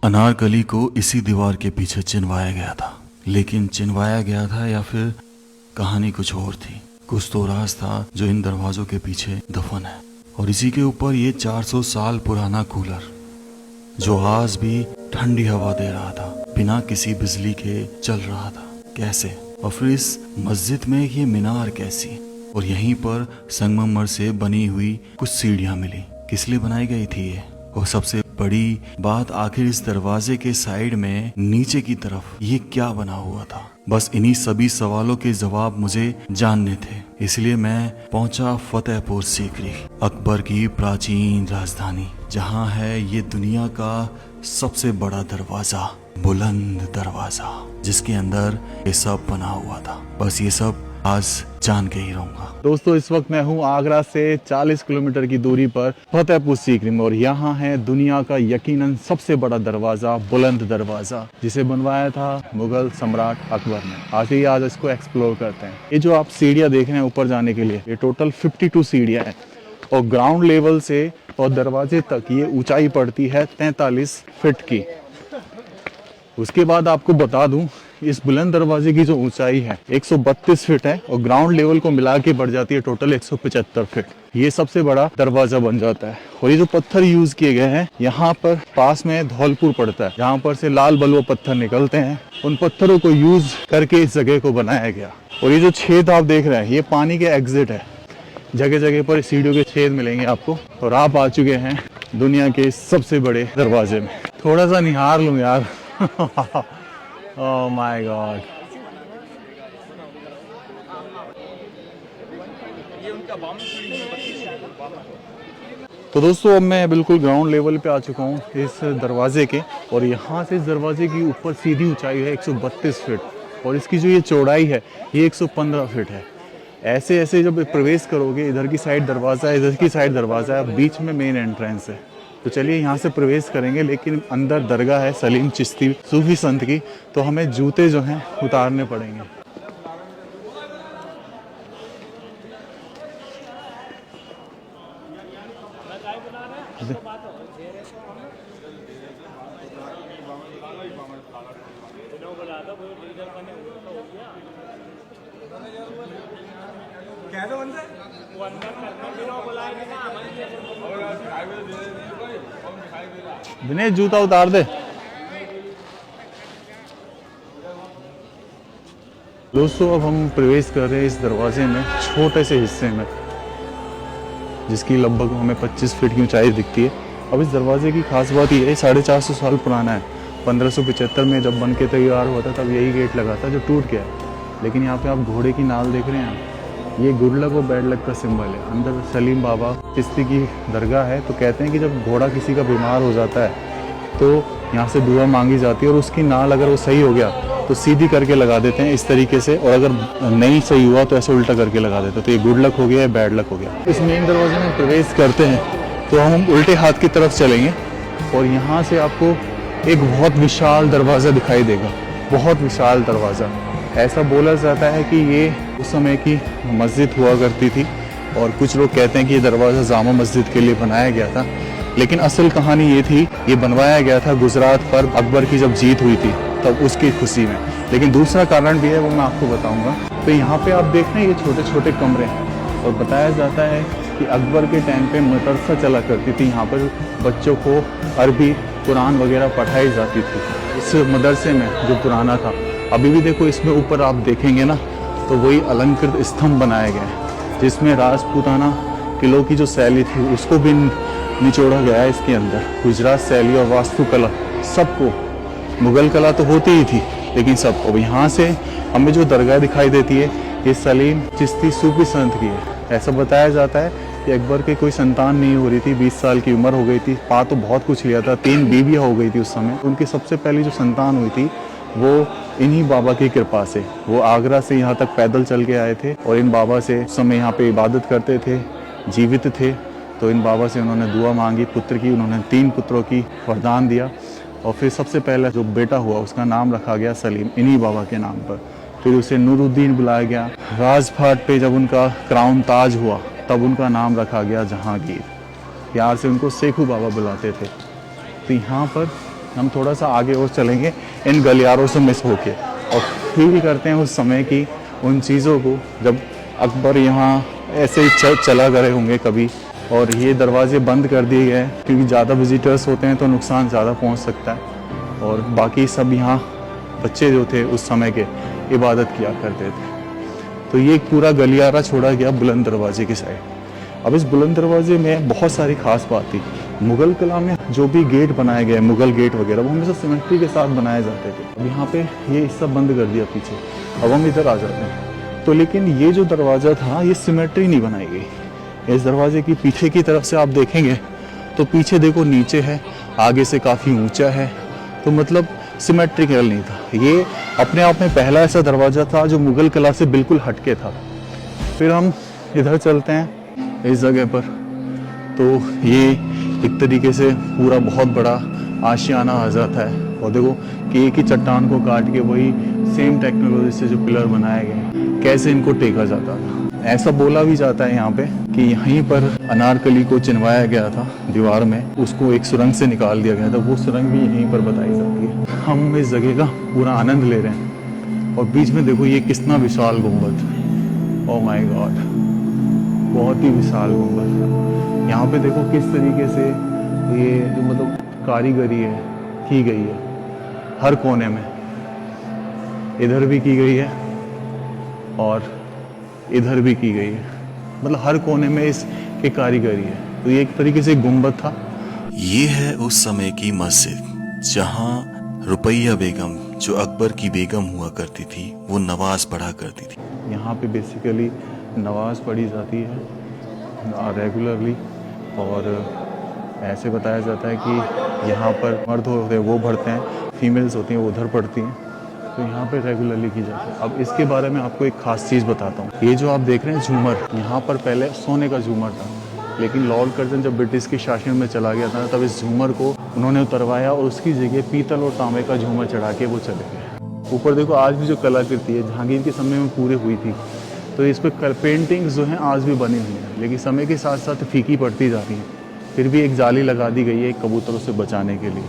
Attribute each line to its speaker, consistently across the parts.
Speaker 1: अनारकली को इसी दीवार के पीछे चिनवाया गया था, लेकिन चिनवाया गया था या फिर कहानी कुछ और थी। कुछ तो राज था जो इन दरवाजों के पीछे दफन है। और इसी के ऊपर ये 400 साल पुराना कूलर जो आज भी ठंडी हवा दे रहा था, बिना किसी बिजली के चल रहा था। कैसे? और फिर इस मस्जिद में ये मीनार कैसी? और यहीं पर संगमरमर से बनी हुई कुछ सीढ़ियां मिली। किस लिए बनाई गई थी ये? और सबसे बड़ी बात, आखिर इस दरवाजे के साइड में नीचे की तरफ ये क्या बना हुआ था? बस इन्हीं सभी सवालों के जवाब मुझे जानने थे। इसलिए मैं पहुंचा फतेहपुर सीकरी, अकबर की प्राचीन राजधानी, जहां है ये दुनिया का सबसे बड़ा दरवाजा, बुलंद दरवाजा, जिसके अंदर ये सब बना हुआ था। बस ये सब आज जान के ही रहूंगा।
Speaker 2: दोस्तों, इस वक्त मैं हूँ आगरा से 40 किलोमीटर की दूरी पर फतेहपुर सीकरी में, और यहाँ है दुनिया का यकीनन सबसे बड़ा दरवाजा, बुलंद दरवाजा, जिसे बनवाया था मुगल सम्राट अकबर ने। आज इसको एक्सप्लोर करते हैं। ये जो आप सीढ़ियाँ देख रहे हैं ऊपर जाने के लिए, ये टोटल 52 सीढ़ियाँ हैं और ग्राउंड लेवल से और दरवाजे तक ये ऊंचाई पड़ती है 43 फीट की। उसके बाद आपको बता दूं, इस बुलंद दरवाजे की जो ऊंचाई है 132 फीट है और ग्राउंड लेवल को मिला के बढ़ जाती है टोटल 175 फीट। ये सबसे बड़ा दरवाजा बन जाता है। और ये जो पत्थर यूज किए गए हैं, यहाँ पर पास में धौलपुर पड़ता है, जहाँ पर से लाल बलुआ पत्थर निकलते हैं। उन पत्थरों को यूज करके इस जगह को बनाया गया। और ये जो छेद आप देख रहे हैं, ये पानी के एग्जिट है। जगह जगह पर सीढ़ियों के छेद मिलेंगे आपको। और आप आ चुके हैं दुनिया के सबसे बड़े दरवाजे में। थोड़ा सा निहार लूं यार। Oh my God. तो दोस्तों, अब मैं बिल्कुल ग्राउंड लेवल पे आ चुका हूँ इस दरवाजे के। और यहाँ से इस दरवाजे की ऊपर सीधी ऊंचाई है 132 फीट और इसकी जो ये चौड़ाई है ये 115 फीट है। ऐसे ऐसे जब प्रवेश करोगे, इधर की साइड दरवाज़ा है, इधर की साइड दरवाज़ा है, बीच में मेन एंट्रेंस है। तो चलिए यहाँ से प्रवेश करेंगे। लेकिन अंदर दरगाह है सलीम चिश्ती सूफी संत की, तो हमें जूते जो हैं उतारने पड़ेंगे। दिनेश, जूता उतार दे। दोस्तों, अब हम प्रवेश कर रहे हैं इस दरवाजे में, छोटे से हिस्से में, जिसकी लगभग हमें 25 फीट की ऊंचाई दिखती है। अब इस दरवाजे की खास बात यह है, 450 साल पुराना है। 1575 में जब बन के तैयार हुआ था, तब यही गेट लगा था जो टूट गया है। लेकिन यहाँ पे आप घोड़े की नाल देख रहे हैं, ये गुड लक और बैड लक का सिंबल है। अंदर सलीम बाबा चिश्ती की दरगाह है। तो कहते हैं कि जब घोड़ा किसी का बीमार हो जाता है तो यहाँ से दुआ मांगी जाती है, और उसकी नाल अगर वो सही हो गया तो सीधी करके लगा देते हैं इस तरीके से, और अगर नहीं सही हुआ तो ऐसे उल्टा करके लगा देते हैं। तो ये गुड लक हो गया है, बैड लक हो गया। इस मेन दरवाजे में प्रवेश करते हैं तो हम उल्टे हाथ की तरफ चलेंगे और यहाँ से आपको एक बहुत विशाल दरवाज़ा दिखाई देगा। बहुत विशाल दरवाज़ा। ऐसा बोला जाता है कि ये उस समय की मस्जिद हुआ करती थी, और कुछ लोग कहते हैं कि ये दरवाज़ा जामा मस्जिद के लिए बनाया गया था। लेकिन असल कहानी ये थी, ये बनवाया गया था गुजरात पर अकबर की जब जीत हुई थी तब उसकी खुशी में। लेकिन दूसरा कारण भी है, वो मैं आपको बताऊंगा। तो यहाँ पे आप देख रहे हैं ये छोटे छोटे कमरे हैं, और बताया जाता है कि अकबर के टाइम पे मदरसा चला करती थी। यहाँ पर बच्चों को अरबी कुरान वगैरह पढ़ाई जाती थी इस मदरसे में जो पुराना था। अभी भी देखो, इसमें ऊपर आप देखेंगे ना, तो वही अलंकृत स्तंभ बनाए गए हैं, जिसमें राजपूताना किलों की जो शैली थी उसको भी निचोड़ा गया है इसके अंदर। गुजरात शैली और वास्तुकला सबको, मुगल कला तो होती ही थी लेकिन सबको। अब यहाँ से हमें जो दरगाह दिखाई देती है, ये सलीम चिश्ती सूफी संत की है। ऐसा बताया जाता है कि अकबर के कोई संतान नहीं हो रही थी, 20 साल की उम्र हो गई थी, पा तो बहुत कुछ लिया था, 3 बीवियाँ हो गई थी उस समय। उनकी सबसे पहली जो संतान हुई थी वो इन्हीं बाबा की कृपा से, वो आगरा से यहाँ तक पैदल चल के आए थे, और इन बाबा से उस समय यहाँ पे इबादत करते थे, जीवित थे। तो इन बाबा से उन्होंने दुआ मांगी पुत्र की, उन्होंने 3 पुत्रों की वरदान दिया। और फिर सबसे पहला जो बेटा हुआ उसका नाम रखा गया सलीम, इन्हीं बाबा के नाम पर। फिर उसे नूरुद्दीन बुलाया गया। राजघाट पे जब उनका क्राउन ताज हुआ तब उनका नाम रखा गया जहांगीर। प्यार से उनको सेखू बाबा बुलाते थे। तो यहाँ पर हम थोड़ा सा आगे और चलेंगे इन गलियारों से मिस होके, और फील करते हैं उस समय की उन चीज़ों को जब अकबर यहाँ ऐसे ही चला करे होंगे कभी। और ये दरवाजे बंद कर दिए गए क्योंकि ज़्यादा विजिटर्स होते हैं तो नुकसान ज़्यादा पहुँच सकता है। और बाकी सब यहाँ बच्चे जो थे उस समय के इबादत किया करते थे। तो ये एक पूरा गलियारा छोड़ा गया बुलंद दरवाजे की साइड। अब इस बुलंद दरवाजे में बहुत सारी खास बात थी। मुग़ल कला में जो भी गेट बनाए गए, मुग़ल गेट वगैरह, वो हमेशा सिमेट्री के साथ बनाए जाते थे। अब यहाँ पे ये सब बंद कर दिया पीछे, अब हम इधर आ जाते हैं। तो लेकिन ये जो दरवाज़ा था ये सिमेट्री नहीं बनाई गई। इस दरवाजे की पीछे की तरफ से आप देखेंगे तो पीछे देखो नीचे है, आगे से काफ़ी ऊंचा है, तो मतलब सिमेट्रिकल नहीं था। ये अपने आप में पहला ऐसा दरवाज़ा था जो मुग़ल कला से बिल्कुल हटके था। फिर हम इधर चलते हैं इस जगह पर, तो ये एक तरीके से पूरा बहुत बड़ा आशियाना आ जाता है। और देखो कि एक ही चट्टान को काट के वही सेम टेक्नोलॉजी से जो पिलर बनाए गए, कैसे इनको टेका जाता था। ऐसा बोला भी जाता है यहाँ पे कि यहीं पर अनारकली को चिनवाया गया था दीवार में, उसको एक सुरंग से निकाल दिया गया था। वो सुरंग भी यहीं पर बताई जाती है। हम इस जगह का पूरा आनंद ले रहे हैं। और बीच में देखो ये कितना विशाल गुंबद, ओह माय गॉड, बहुत ही विशाल गुंबद। यहाँ पे देखो किस तरीके से ये जो मतलब कारीगरी है की गई है, हर कोने में, इधर भी की गई है और इधर भी की गई है, मतलब हर कोने में इसकी कारीगरी है। तो ये एक तरीके से गुंबद था।
Speaker 1: ये है उस समय की मस्जिद जहाँ रुपैया बेगम, जो अकबर की बेगम हुआ करती थी, वो नमाज पढ़ा करती थी।
Speaker 2: यहाँ पे बेसिकली नमाज पढ़ी जाती है रेगुलरली। और ऐसे बताया जाता है कि यहाँ पर मर्द होते हैं वो पढ़ते हैं, फीमेल्स होती हैं वो उधर पढ़ती हैं। तो यहाँ पे रेगुलरली की जाती है। अब इसके बारे में आपको एक खास चीज़ बताता हूँ। ये जो आप देख रहे हैं झूमर, यहाँ पर पहले सोने का झूमर था, लेकिन लॉर्ड कर्जन जब ब्रिटिश के शासन में चला गया था तब इस झूमर को उन्होंने उतरवाया और उसकी जगह पीतल और तांबे का झूमर चढ़ा के वो चले गए। ऊपर देखो आज भी जो कलाकृति है जहांगीर के समय में पूरे हुई थी, तो इस पर पेंटिंग्स जो हैं आज भी बनी हुई हैं, लेकिन समय के साथ साथ फीकी पड़ती जाती हैं। फिर भी एक जाली लगा दी गई है कबूतरों से बचाने के लिए।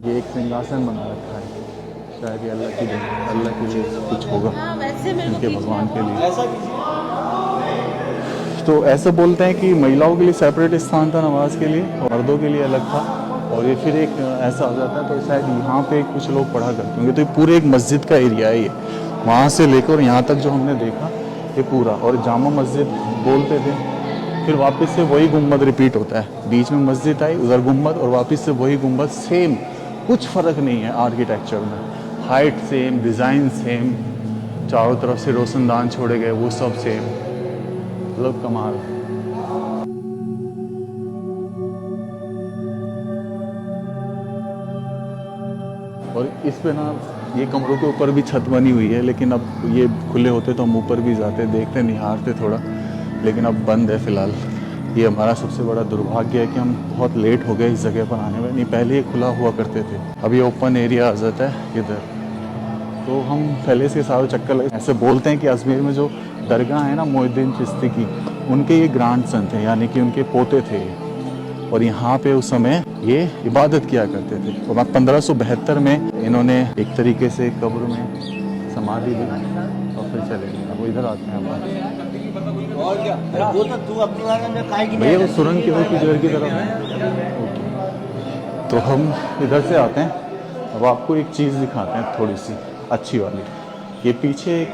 Speaker 2: ये एक सिंहासन बना रखा है, शायद ये अल्लाह के लिए कुछ होगा, उनके भगवान के लिए। तो ऐसा बोलते हैं कि महिलाओं के लिए सेपरेट स्थान था नमाज के लिए और मर्दों के लिए अलग था। और ये फिर एक ऐसा हो जाता है, तो शायद यहाँ पे कुछ लोग पढ़ा करते होंगे। तो ये पूरे एक मस्जिद का एरिया है, ये वहाँ से लेकर यहाँ तक जो हमने देखा ये पूरा। और जामा मस्जिद बोलते थे, फिर वापस से वही गुम्बद रिपीट होता है। बीच में मस्जिद आई, उधर गुम्बद, और वापस से वही गुम्बद। सेम, कुछ फ़र्क नहीं है आर्किटेक्चर में, हाइट सेम, डिज़ाइन सेम, चारों तरफ से रोशनदान छोड़े गए वो सब सेम, मतलब कमाल। और इस पे ना ये कमरों के ऊपर भी छत बनी हुई है, लेकिन अब ये खुले होते तो हम ऊपर भी जाते, देखते, निहारते थोड़ा, लेकिन अब बंद है फ़िलहाल। ये हमारा सबसे बड़ा दुर्भाग्य है कि हम बहुत लेट हो गए इस जगह पर आने में। नहीं, पहले ये खुला हुआ करते थे, अभी ओपन एरिया आ जाता है इधर। तो हम पहले से सारे चक्कर लगे। ऐसे बोलते हैं कि अजमेर में जो दरगाह है ना मोइनुद्दीन चिश्ती की, उनके ये ग्रैंड सन थे, यानी कि उनके पोते थे। और यहाँ पे उस समय ये इबादत किया करते थे। और 1572 में इन्होंने एक तरीके से कब्र में समाधि दी और फिर चले गए। अब इधर आते हैं भैया, वो सुरंग की तरफ है। तो हम इधर से आते हैं। अब आपको एक चीज़ दिखाते हैं थोड़ी सी अच्छी वाली। ये पीछे एक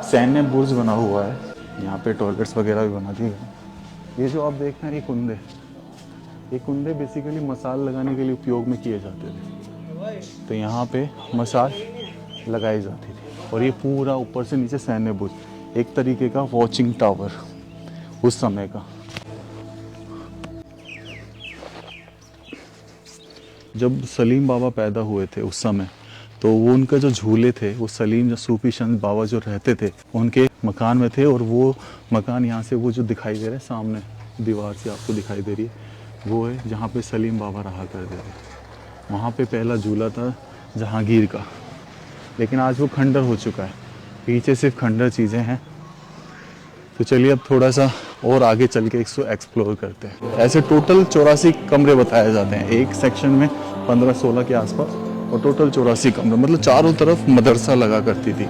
Speaker 2: सैन्य बुर्ज बना हुआ है, यहाँ पे टॉयलेट्स वगैरह भी बना दिए गए। ये जो आप देख रहे हैं ये कुंदे बेसिकली मसाल लगाने के लिए उपयोग में किए जाते थे। तो यहाँ पे मसाल लगाई जाती थी। और ये पूरा ऊपर से नीचे सैन्य बुर्ज, एक तरीके का वॉचिंग टावर उस समय का। जब सलीम बाबा पैदा हुए थे उस समय, तो वो उनका जो झूले थे वो सलीम जो सूफी संत बाबा जो रहते थे उनके मकान में थे। और वो मकान यहाँ से वो जो दिखाई दे रहा है सामने दीवार से आपको दिखाई दे रही है, वो है जहाँ पे सलीम बाबा रहा करते थे। वहाँ पे पहला झूला था जहांगीर का, लेकिन आज वो खंडर हो चुका है। पीछे सिर्फ खंडर चीज़ें हैं, तो चलिए अब थोड़ा सा और आगे चल के इसको एक्सप्लोर करते हैं। ऐसे टोटल 84 कमरे बताए जाते हैं, एक सेक्शन में 15-16 के आसपास, और टोटल 84 कमरे, मतलब चारों तरफ मदरसा लगा करती थी।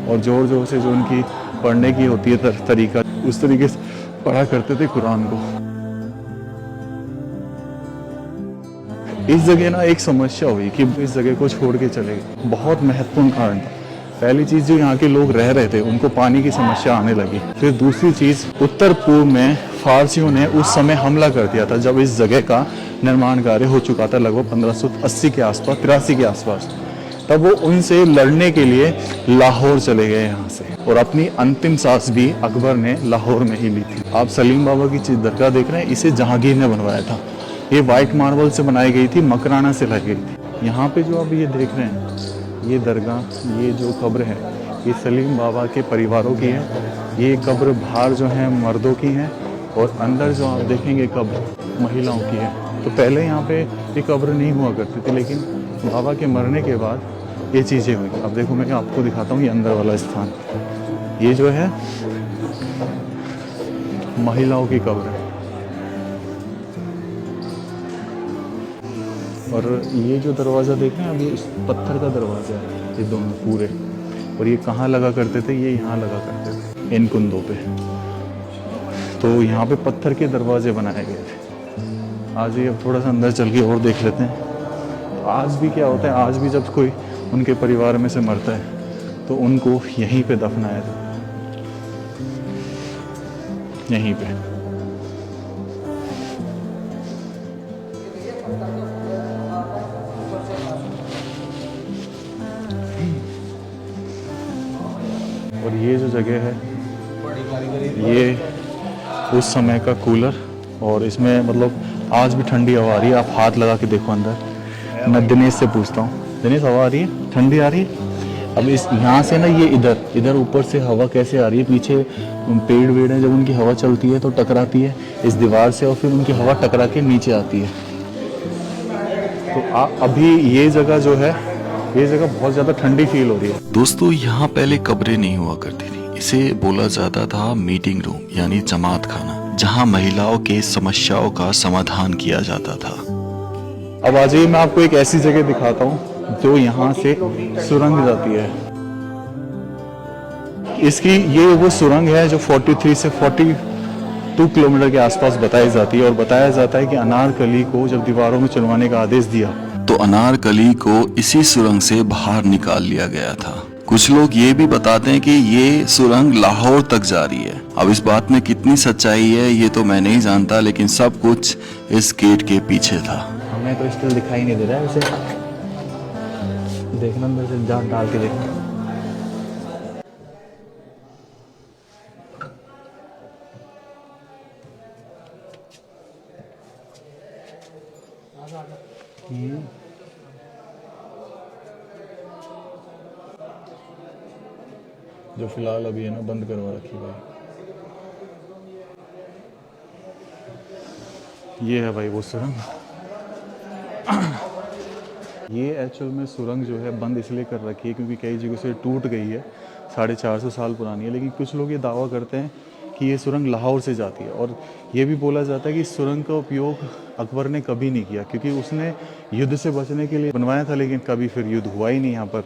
Speaker 2: और जोर जोर से जो उनकी पढ़ने की होती है तरीका, उस तरीके से पढ़ा करते थे कुरान को। इस जगह ना एक समस्या हुई कि इस जगह को छोड़ के चले गए, बहुत महत्वपूर्ण कारण था। पहली चीज, जो यहाँ के लोग रह रहे थे उनको पानी की समस्या आने लगी। फिर दूसरी चीज, उत्तर पूर्व में फारसियों ने उस समय हमला कर दिया था जब इस जगह का निर्माण कार्य हो चुका था, लगभग 1580 के आसपास, 83 के आसपास। तब वो उनसे लड़ने के लिए लाहौर चले गए यहाँ से, और अपनी अंतिम सांस भी अकबर ने लाहौर में ही ली थी। आप सलीम बाबा की दरगाह देख रहे हैं, इसे जहांगीर ने बनवाया था। ये वाइट मार्बल से बनाई गई थी, मकराना से लाई गई थी। यहाँ पे जो आप ये देख रहे हैं, ये दरगाह, ये जो कब्र है, ये सलीम बाबा के परिवारों की है। ये कब्र बाहर जो है मर्दों की है, और अंदर जो आप देखेंगे कब्र महिलाओं की है। तो पहले यहाँ पे ये कब्र नहीं हुआ करती थी, लेकिन बाबा के मरने के बाद ये चीज़ें हुई। अब देखो, मैं आपको दिखाता हूँ ये अंदर वाला स्थान। ये जो है महिलाओं की कब्र है, और ये जो दरवाज़ा देख रहे हैं अब, ये पत्थर का दरवाज़ा है, ये दोनों पूरे। और ये कहाँ लगा करते थे? ये यहाँ लगा करते थे, इन कुंदों पे। तो यहाँ पे पत्थर के दरवाजे बनाए गए थे। आज ही अब थोड़ा सा अंदर चल के और देख लेते हैं। तो आज भी क्या होता है, आज भी जब कोई उनके परिवार में से मरता है तो उनको यहीं पे दफनाया जाता है, यहीं पे। और ये जो जगह है, ये उस समय का कूलर, और इसमें मतलब आज भी ठंडी हवा आ रही है। आप हाथ लगा के देखो अंदर। मैं दिनेश से पूछता हूँ, दिनेश हवा आ रही है? ठंडी आ रही है? अब इस यहाँ से ना, ये इधर ऊपर से हवा कैसे आ रही है? पीछे पेड़ वेड़ है, जब उनकी हवा चलती है तो टकराती है इस दीवार से, और फिर उनकी हवा टकरा के नीचे आती है। तो अभी ये जगह जो है, ये जगह बहुत ज़्यादा ठंडी फील हो रही है।
Speaker 1: दोस्तों, यहाँ पहले कब्रें नहीं हुआ करती थी। इसे बोला जाता था मीटिंग रूम, यानी जमात खाना, जहाँ महिलाओं के समस्याओं का समाधान किया जाता था।
Speaker 2: अब आ जाइए, मैं आपको एक ऐसी जगह दिखाता हूँ जो यहाँ से सुरंग जाती है। इसकी ये वो सुरंग है जो 43 से 42 किलोमीटर के आसपास बताई जाती है, और बताया जाता है कि अनारकली को जब दीवारों में चुनवाने का आदेश दिया
Speaker 1: तो अनारकली को इसी सुरंग से बाहर निकाल लिया गया था। कुछ लोग ये भी बताते हैं कि ये सुरंग लाहौर तक जा रही है। अब इस बात में कितनी सच्चाई है ये तो मैं नहीं जानता, लेकिन सब कुछ इस गेट के पीछे था।
Speaker 2: हमें तो स्टिल दिखाई नहीं दे रहा है उसे, देखना अंदर से जान डाल के देखना। जो फिलहाल अभी है ना बंद करवा रखी है। ये है भाई वो सुरंग। ये एक्चुअल में सुरंग जो है बंद इसलिए कर रखी है क्योंकि कई जगह से टूट गई है, 450 साल पुरानी है। लेकिन कुछ लोग ये दावा करते हैं कि ये सुरंग लाहौर से जाती है, और ये भी बोला जाता है कि इस सुरंग का उपयोग अकबर ने कभी नहीं किया, क्योंकि उसने युद्ध से बचने के लिए बनवाया था, लेकिन कभी फिर युद्ध हुआ ही नहीं। यहाँ पर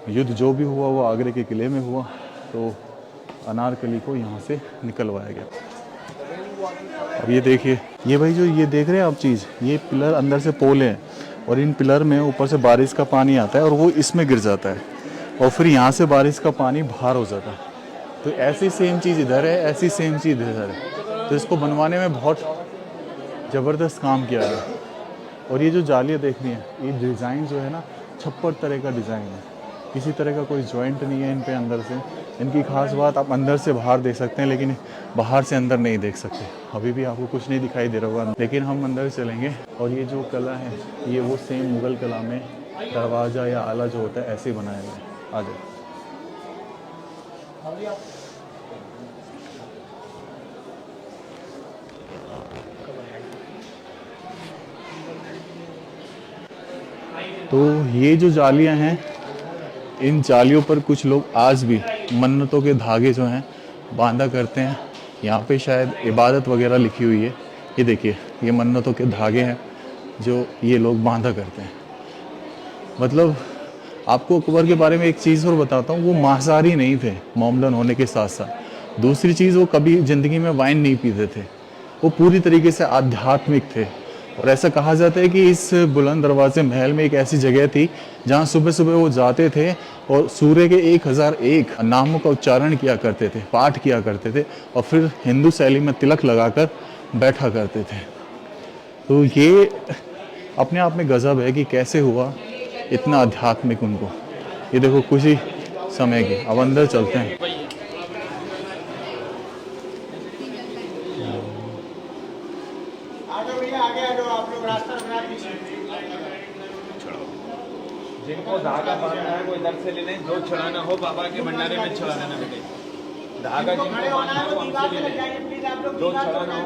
Speaker 2: युद्ध जो भी हुआ वो आगरे के किले में हुआ, तो अनारकली को यहाँ से निकलवाया गया। अब ये देखिए, ये भाई जो ये देख रहे हैं आप चीज़, ये पिलर अंदर से पोल है, और इन पिलर में ऊपर से बारिश का पानी आता है और वो इसमें गिर जाता है, और फिर यहाँ से बारिश का पानी बाहर हो जाता है। तो ऐसी सेम चीज़ इधर है, ऐसी सेम चीज़ इधर है। तो इसको बनवाने में बहुत ज़बरदस्त काम किया है। और ये जो जालियाँ देख रही हैं, ये डिज़ाइन जो है ना, छप्पर तरह का डिज़ाइन है, किसी तरह का कोई जॉइंट नहीं है इन पे अंदर से। इनकी खास बात, आप अंदर से बाहर देख सकते हैं, लेकिन बाहर से अंदर नहीं देख सकते। अभी भी आपको कुछ नहीं दिखाई दे रहा होगा, लेकिन हम अंदर चलेंगे। और ये जो कला है, ये वो सेम मुग़ल कला में दरवाज़ा या आला जो होता है ऐसे बनाया गया है। आ जाए। तो ये जो जालियां हैं, इन जालियों पर कुछ लोग आज भी मन्नतों के धागे जो हैं बांधा करते हैं। यहाँ पे शायद इबादत वगैरह लिखी हुई है। ये देखिए, ये मन्नतों के धागे हैं जो ये लोग बांधा करते हैं। मतलब आपको अकबर के बारे में एक चीज़ और बताता हूँ, वो मांसाहारी नहीं थे मोमडन होने के साथ साथ। दूसरी चीज़, वो कभी ज़िंदगी में वाइन नहीं पीते थे। वो पूरी तरीके से आध्यात्मिक थे। और ऐसा कहा जाता है कि इस बुलंद दरवाजे महल में एक ऐसी जगह थी जहाँ सुबह सुबह वो जाते थे और सूर्य के 1001 नामों का उच्चारण किया करते थे, पाठ किया करते थे, और फिर हिंदू शैली में तिलक लगाकर बैठा करते थे। तो ये अपने आप में गजब है कि कैसे हुआ इतना आध्यात्मिक उनको। ये देखो कुछ ही समय के, अब अंदर चलते हैं।
Speaker 3: जिनको धागा बांधना है वो इधर से ले लें, जो चढ़ाना हो बाबा के भंडारे में चढ़ा लेना बेटे। धागा जिनको बांधना है वो हमसे ले लें, जो चढ़ाना हो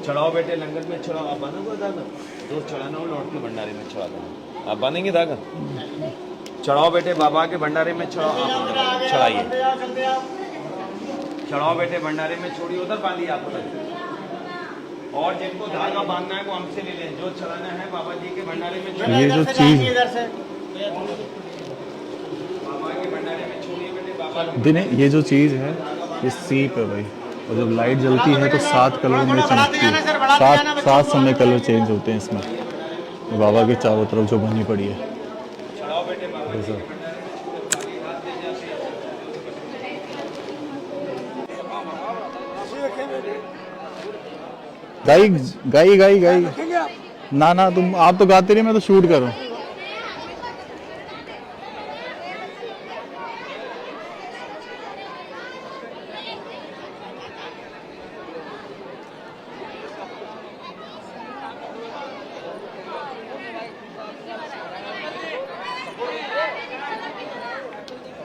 Speaker 3: चढ़ाओ बेटे, लंगर में चढ़ाओ। आप बांधोगे धागा, जो चढ़ाना हो लौट के भंडारे में चढ़ा देना। आप बांधेंगे धागा, चढ़ाओ बेटे बाबा के भंडारे में चढ़ाओ। आप चढ़ाइए, चढ़ाओ बेटे भंडारे में, छोड़िए उधर बांधिए आप उधर। और जिनको धागा बांधना है वो हमसे ले लें, जो चढ़ाना है बाबा जी के भंडारे में।
Speaker 2: ये जो चीज़
Speaker 3: बाबा के भंडारे में छोड़िए बेटे बाबा।
Speaker 2: दिने, ये जो चीज़ है ये सीप है भाई। और जब लाइट जलती है तो 7 कलर में चमकती है। सात समय कलर चेंज होते हैं इसमें। बाबा के चारों तरफ जो बनी पड़ी है। गाई गाई गाई गाई ना ना, तुम आप तो गाते रहिए, मैं तो शूट कर रहा हूँ।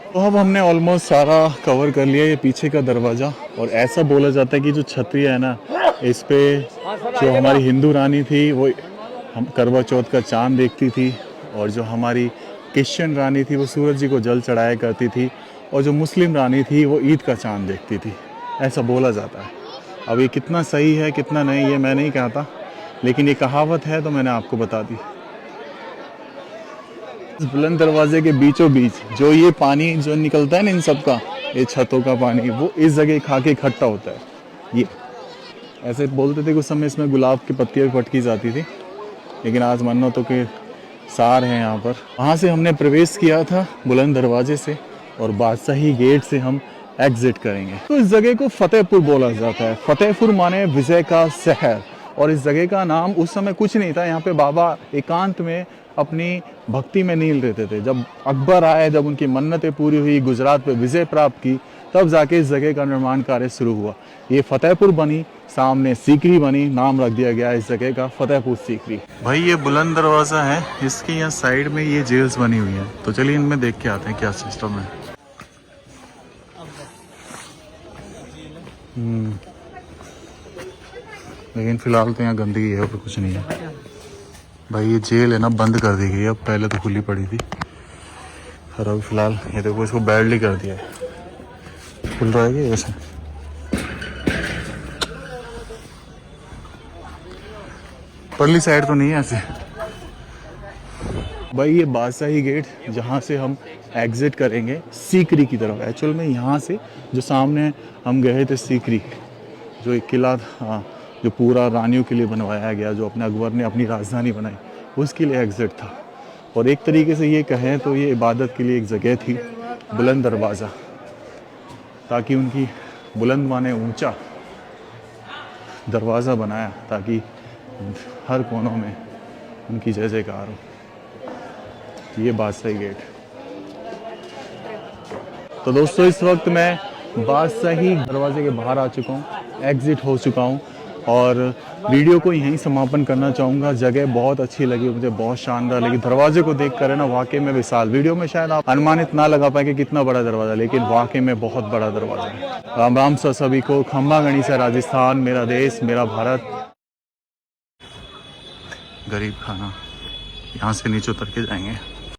Speaker 2: तो अब हमने ऑलमोस्ट सारा कवर कर लिया ये पीछे का दरवाज़ा। और ऐसा बोला जाता है कि जो छतरी है ना, इस पे जो हमारी हिंदू रानी थी वो हम करवा चौथ का चांद देखती थी, और जो हमारी क्रिश्चियन रानी थी वो सूरज जी को जल चढ़ाया करती थी, और जो मुस्लिम रानी थी वो ईद का चांद देखती थी। ऐसा बोला जाता है। अब ये कितना सही है कितना नहीं ये मैं नहीं कहता, लेकिन ये कहावत है तो मैंने आपको बता दी। इस बुलंद दरवाजे के बीचों बीच जो ये पानी जो निकलता है ना इन सब का, ये छतों का पानी, वो इस जगह खा के इकट्ठा होता है। ये ऐसे बोलते थे कुछ समय इसमें गुलाब की पत्तियाँ भी पटकी जाती थी, लेकिन आज मन्नतों के सार हैं यहाँ पर। वहाँ से हमने प्रवेश किया था बुलंद दरवाजे से, और बादशाही गेट से हम एग्जिट करेंगे। तो इस जगह को फतेहपुर बोला जाता है। फतेहपुर माने विजय का शहर। और इस जगह का नाम उस समय कुछ नहीं था। यहाँ पे बाबा एकांत में अपनी भक्ति में नील रहते थे। जब अकबर आए, जब उनकी मन्नतें पूरी हुई, गुजरात पे विजय प्राप्त की, तब जाके इस जगह का निर्माण कार्य शुरू हुआ। ये फतेहपुर बनी, सामने सीकरी बनी, नाम रख दिया गया इस जगह का फतेहपुर सीकरी। भाई ये बुलंद दरवाज़ा है, इसके यहाँ साइड में ये जेल्स बनी हुई है। तो चलिए इनमें देख के आते हैं क्या सिस्टम है। लेकिन फिलहाल तो यहाँ गंदगी है और कुछ नहीं है। भाई ये जेल है ना, बंद कर दी गई है। अब पहले तो खुली पड़ी थी, और अभी फिलहाल ये देखो इसको बैडली कर दिया है। खुल रहा है कि ऐसे परली साइड तो नहीं है ऐसे। भाई ये बादशाही गेट जहाँ से हम एग्जिट करेंगे सीकरी की तरफ। एक्चुअल में यहाँ से जो सामने हम गए थे सीकरी, जो एक किला था जो पूरा रानियों के लिए बनवाया गया, जो अपने अकबर ने अपनी राजधानी बनाई, उसके लिए एग्जिट था। और एक तरीके से ये कहें तो ये इबादत के लिए एक जगह थी बुलंद दरवाज़ा, ताकि उनकी बुलंद माने ऊंचा दरवाज़ा बनाया ताकि हर कोनों में उनकी जय जयकार हो। ये बादशाही गेट। तो दोस्तों इस वक्त मैं बादशाही दरवाजे के बाहर आ चुका हूँ, एग्जिट हो चुका हूँ, और वीडियो को यहीं समापन करना चाहूँगा। जगह बहुत अच्छी लगी मुझे, बहुत शानदार लगी। दरवाजे को देख कर है ना वाकई में विशाल। वीडियो में शायद आप अनुमानित ना लगा पाए कि कितना बड़ा दरवाज़ा, लेकिन वाकई में बहुत बड़ा दरवाज़ा है। राम राम सा सभी को। खम्बा गणिसा राजस्थान, मेरा देश मेरा भारत। गरीब खाना, यहाँ से नीचे उतर के जाएंगे।